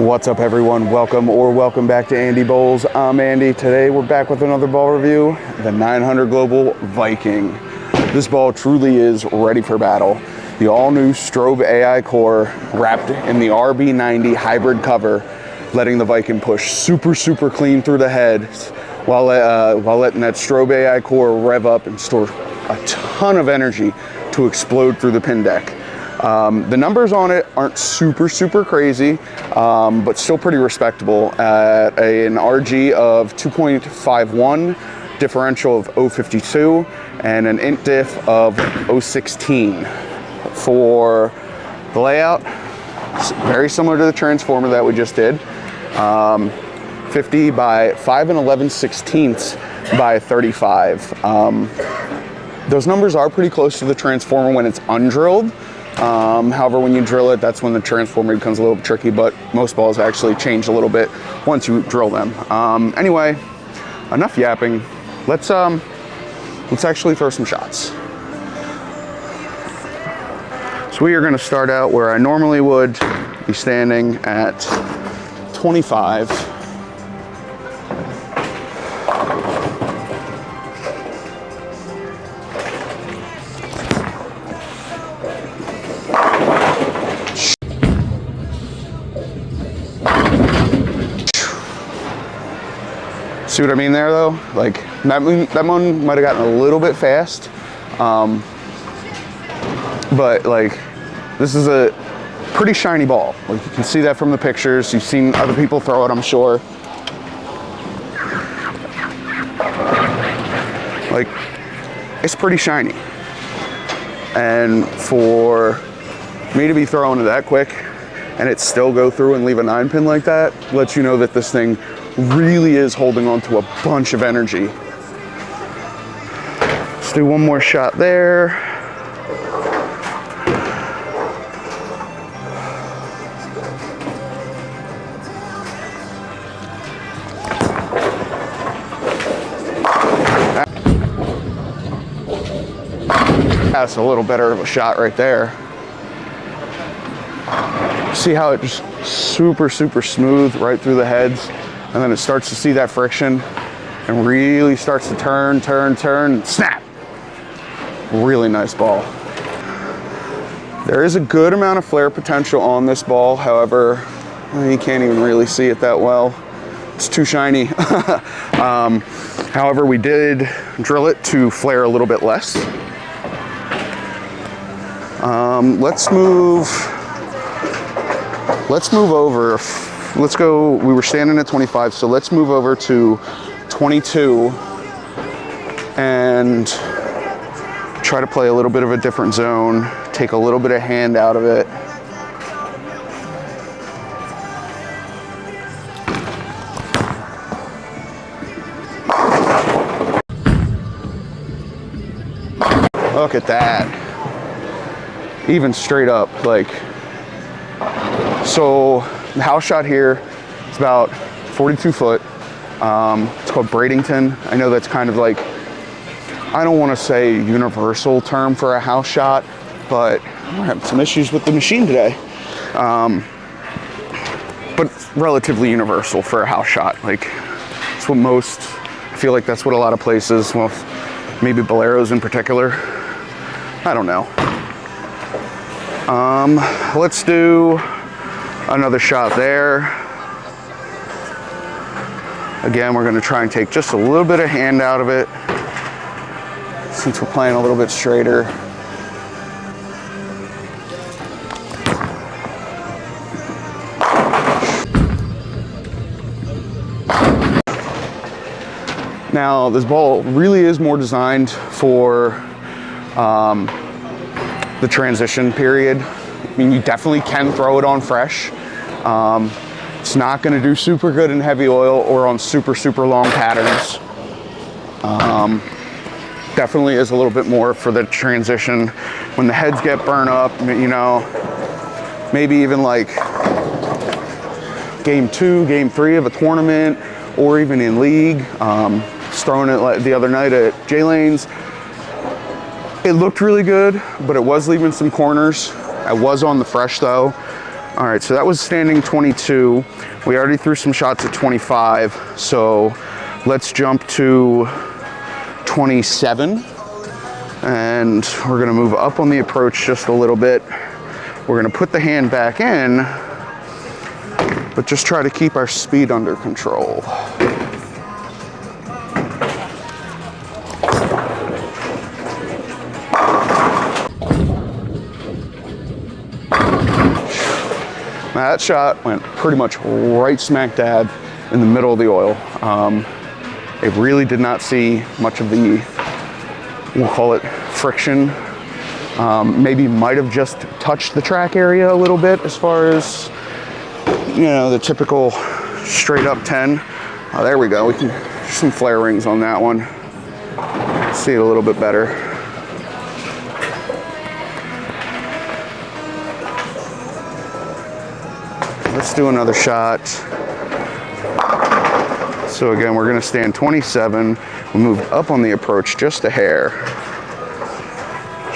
What's up everyone, welcome back to Andy Bowls. I'm Andy. Today we're back with another ball review, the 900 Global Viking. This ball truly is ready for battle. The all new strobe AI core wrapped in the RB90 hybrid cover, letting the Viking push super clean through the head while letting that strobe AI core rev up and store a ton of energy to explode through the pin deck. The numbers on it aren't super crazy, but still pretty respectable at an RG of 2.51, differential of 0.52, and an int diff of 0.16. For the layout, very similar to the transformer that we just did. 50 by 5 and 11/16 by 35. Those numbers are pretty close to the transformer when it's undrilled. However, when you drill it, that's when the transformer becomes a little tricky, but most balls actually change a little bit once you drill them. Anyway, enough yapping. Let's actually throw some shots. So we are going to start out where I normally would be standing at 25. See what I mean there though? Like that one might have gotten a little bit fast. But like this is a pretty shiny ball. Like you can see that from the pictures. You've seen other people throw it, I'm sure. Like it's pretty shiny. And for me to be throwing it that quick and it still go through and leave a 9-pin like that lets you know that this thing really is holding on to a bunch of energy. Let's do one more shot there. That's a little better of a shot right there. See how it just super smooth right through the heads, and then it starts to see that friction and really starts to turn, snap. Really nice ball. There is a good amount of flare potential on this ball. However, you can't even really see it that well. It's too shiny. However, we did drill it to flare a little bit less. Let's move over. Let's go, we were standing at 25, so let's move over to 22 and try to play a little bit of a different zone, take a little bit of hand out of it. Look at that. Even straight up, like, so the house shot here is about 42 foot. It's called Bradenton. I know that's kind of like, I don't want to say universal term for a house shot, but I'm having some issues with the machine today. But relatively universal for a house shot. Like, it's what most, I feel like that's what a lot of places, well, maybe Boleros in particular. I don't know. Let's do another shot there. Again, we're going to try and take just a little bit of hand out of it since we're playing a little bit straighter. Now, this ball really is more designed for the transition period. I mean, you definitely can throw it on fresh. It's not going to do super good in heavy oil or on super long patterns. Definitely is a little bit more for the transition when the heads get burned up, you know, maybe even like game 2, game 3 of a tournament, or even in league. Just throwing it like the other night at J-Lanes. It looked really good, but it was leaving some corners. I was on the fresh though. All right, so that was standing 22. We already threw some shots at 25, so let's jump to 27. And we're gonna move up on the approach just a little bit. We're gonna put the hand back in, but just try to keep our speed under control. Now that shot went pretty much right smack dab in the middle of the oil. It really did not see much of the, we'll call it friction. Maybe might have just touched the track area a little bit as far as, you know, the typical straight up 10. There we go, we can, some flare rings on that one. See it a little bit better. Let's do another shot. So again, we're gonna stand 27. We moved up on the approach just a hair,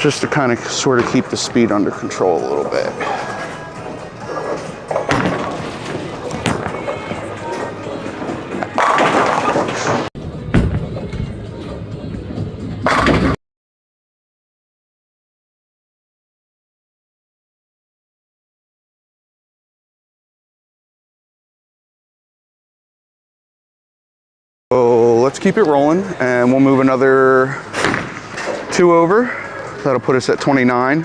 just to kind of sort of keep the speed under control a little bit. So let's keep it rolling, and we'll move another 2 over. That'll put us at 29.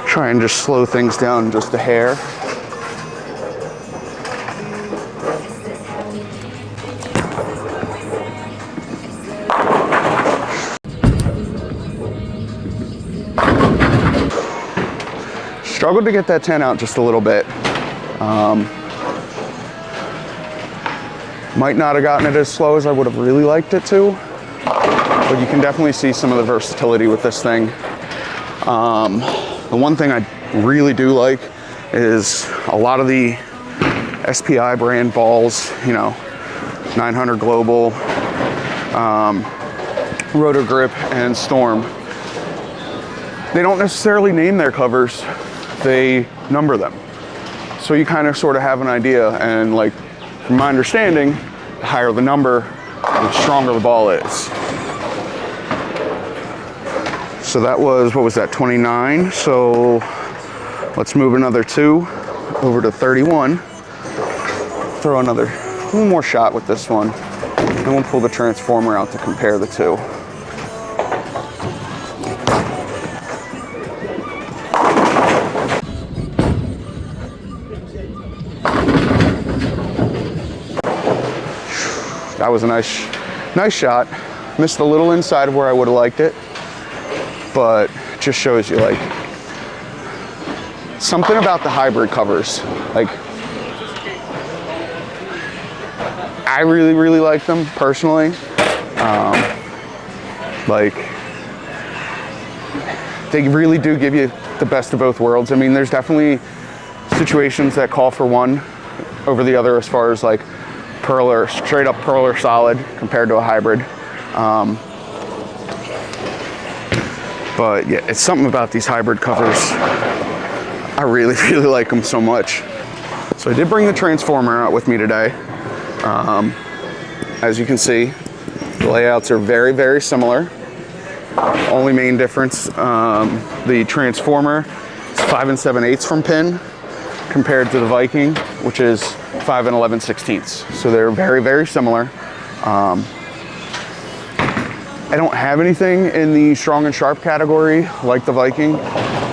Try and just slow things down just a hair. Struggled to get that 10 out just a little bit. Might not have gotten it as slow as I would have really liked it to, but you can definitely see some of the versatility with this thing. The one thing I really do like is a lot of the SPI brand balls, you know, 900 Global, Rotogrip, and Storm. They don't necessarily name their covers, they number them. So you kind of sort of have an idea, and like, from my understanding, the higher the number, the stronger the ball is. So that was, what was that, 29? So let's move another 2 over to 31. Throw another one more shot with this one, and we'll pull the transformer out to compare the two. That was a nice shot. Missed a little inside of where I would have liked it, but just shows you like something about the hybrid covers. Like, I really like them personally. Like, they really do give you the best of both worlds. I mean, there's definitely situations that call for one over the other as far as like pearl or straight up pearl or solid compared to a hybrid. But yeah, it's something about these hybrid covers. I really like them so much. So I did bring the transformer out with me today. As you can see, the layouts are very similar. Only main difference, the transformer is 5 7/8 from pin compared to the Viking, which is 5 11/16. So they're very similar. I don't have anything in the strong and sharp category like the Viking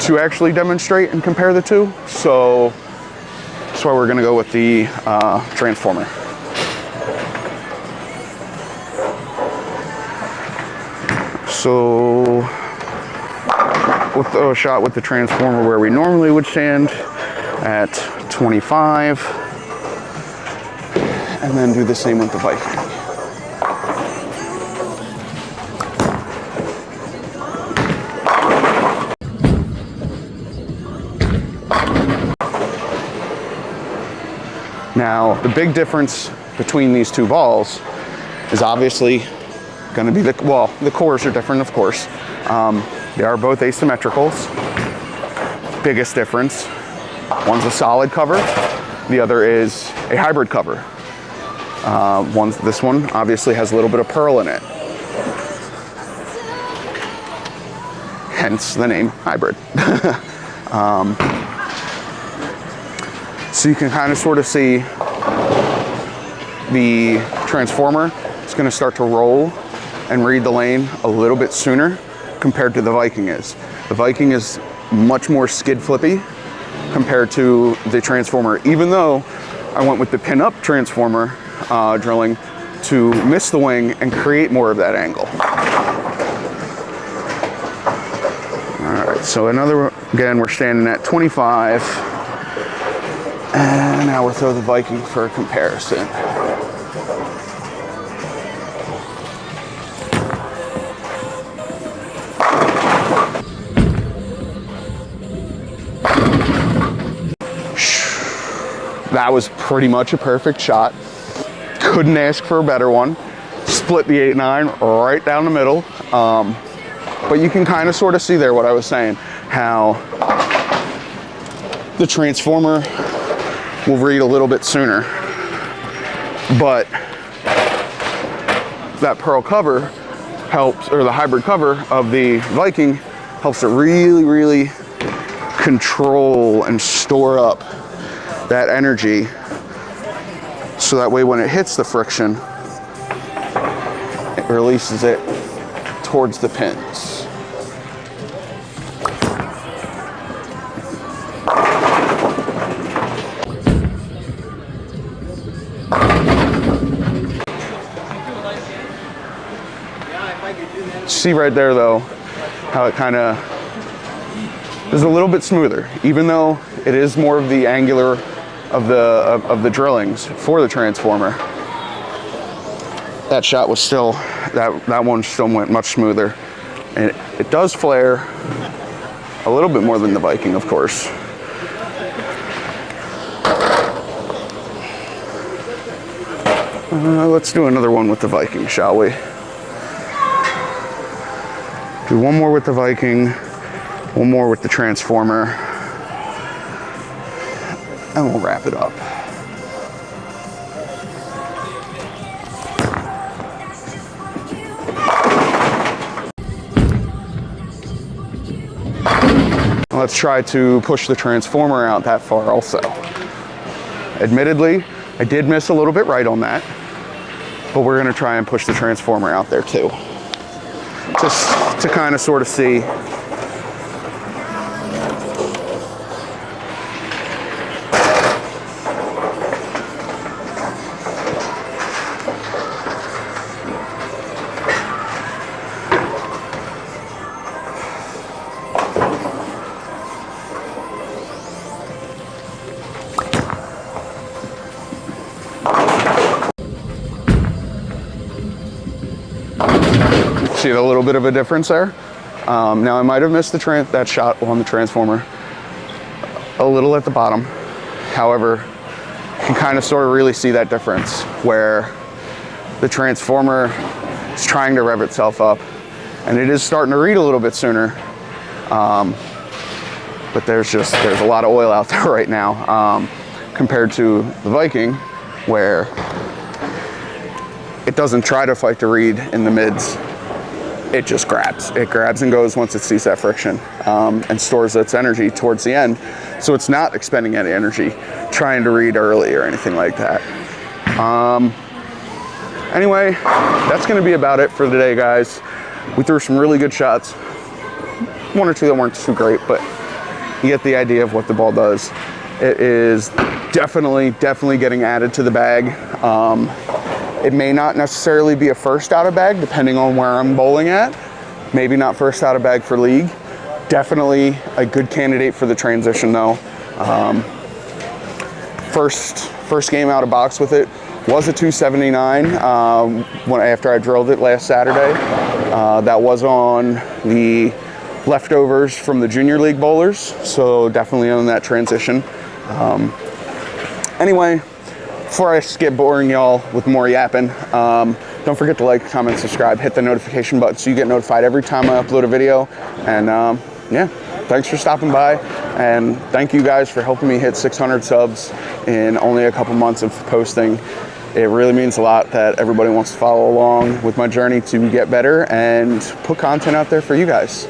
to actually demonstrate and compare the two. So that's why we're gonna go with the transformer. So we'll throw a shot with the transformer where we normally would stand at 25, and then do the same with the Viking. Now, the big difference between these two balls is obviously going to be the cores are different, of course. They are both asymmetricals. Biggest difference, one's a solid cover, the other is a hybrid cover. This one obviously has a little bit of pearl in it, hence the name hybrid. So you can kind of sort of see the transformer is going to start to roll and read the lane a little bit sooner compared to the Viking is. The Viking is much more skid flippy compared to the transformer, even though I went with the pin-up transformer drilling to miss the wing and create more of that angle. All right, so again, we're standing at 25, and now we'll throw the Viking for a comparison. That was pretty much a perfect shot. Couldn't ask for a better one. Split the 8-9 right down the middle. But you can kind of sort of see there what I was saying, how the transformer will read a little bit sooner. But that pearl cover helps, or the hybrid cover of the Viking helps it really, really control and store up that energy, so that way when it hits the friction, it releases it towards the pins. See right there though, how it kind of is a little bit smoother, even though it is more of the angular of the drillings for the transformer. That shot was still, that one still went much smoother. And it does flare a little bit more than the Viking, of course. Let's do another one with the Viking, shall we? Do one more with the Viking, one more with the transformer, and we'll wrap it up. Let's try to push the transformer out that far also. Admittedly, I did miss a little bit right on that, but we're gonna try and push the transformer out there too. Just to kind of sort of see. See a little bit of a difference there. Now I might have missed that shot on the transformer a little at the bottom. However, you can kind of sort of really see that difference where the transformer is trying to rev itself up, and it is starting to read a little bit sooner. But there's a lot of oil out there right now compared to the Viking, where it doesn't try to fight to read in the mids. It just grabs. It grabs and goes once it sees that friction, and stores its energy towards the end. So it's not expending any energy trying to read early or anything like that. Anyway, that's gonna be about it for today, guys. We threw some really good shots. One or two that weren't too great, but you get the idea of what the ball does. It is definitely getting added to the bag. It may not necessarily be a first out of bag, depending on where I'm bowling at. Maybe not first out of bag for league. Definitely a good candidate for the transition though. First game out of box with it was a 279 after I drilled it last Saturday. That was on the leftovers from the junior league bowlers, so definitely on that transition. Anyway, before I skip boring y'all with more yapping, don't forget to like, comment, subscribe, hit the notification button so you get notified every time I upload a video. And yeah, thanks for stopping by, and thank you guys for helping me hit 600 subs in only a couple months of posting. It really means a lot that everybody wants to follow along with my journey to get better and put content out there for you guys.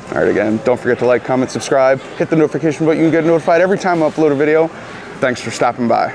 All right, again, don't forget to like, comment, subscribe, hit the notification button. You can get notified every time I upload a video. Thanks for stopping by.